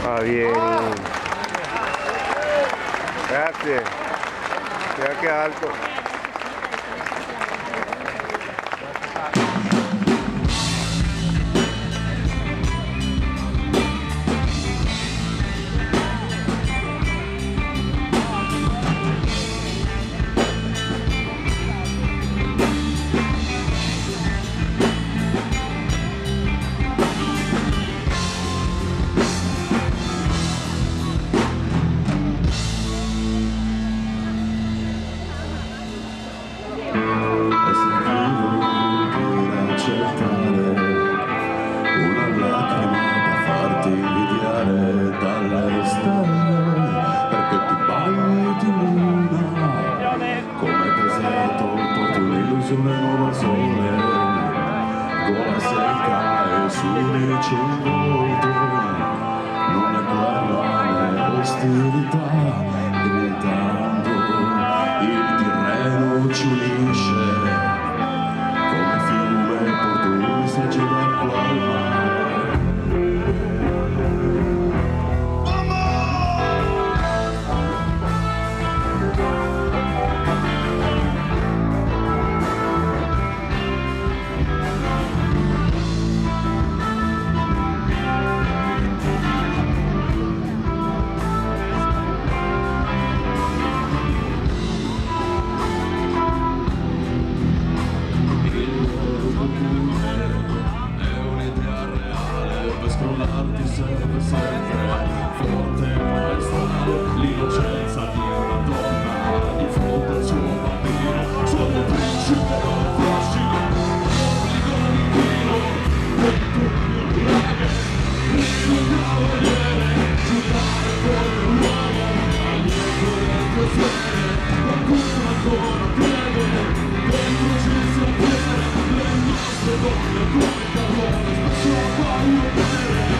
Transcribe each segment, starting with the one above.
Ah, vieni. Grazie. E anche alto. Dalle stelle perché ti bagni di luna come deserto porti un'illusione nuova al sole gola secca e sudici in volto non è guerra né ostilità diventando il Tirreno ci unisce come fiume porta un messaggio d'acqua al mare. Ti serve sempre forte e maestale l'innocenza di una donna di fronte al suo bambino sono principe facile obbligo di tiro dentro il mio braghe grido il cavaliere giocare con l'uomo allieto del tuo fiere qualcuno ancora crede dentro ci si avviene le nostre donne come carbone spesso appaiono nere.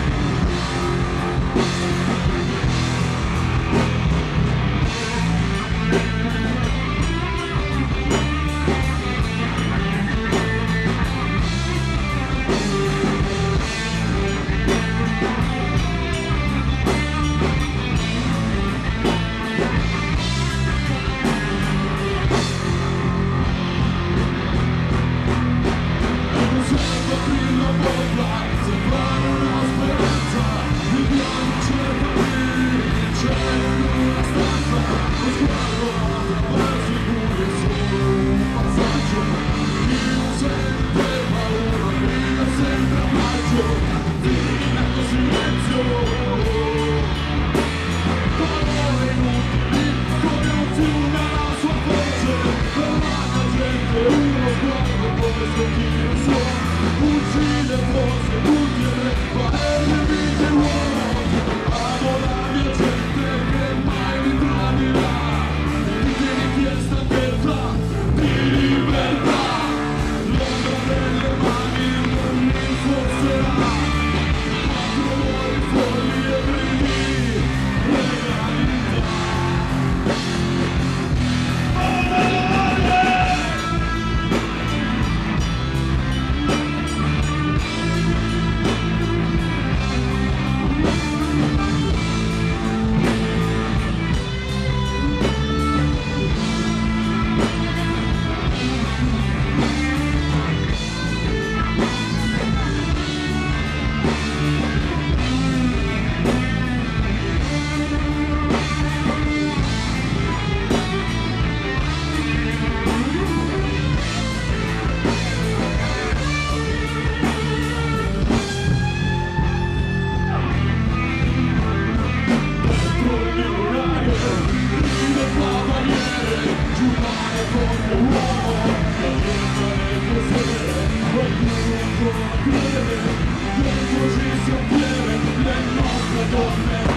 Dentro ci si avviene le nostre donne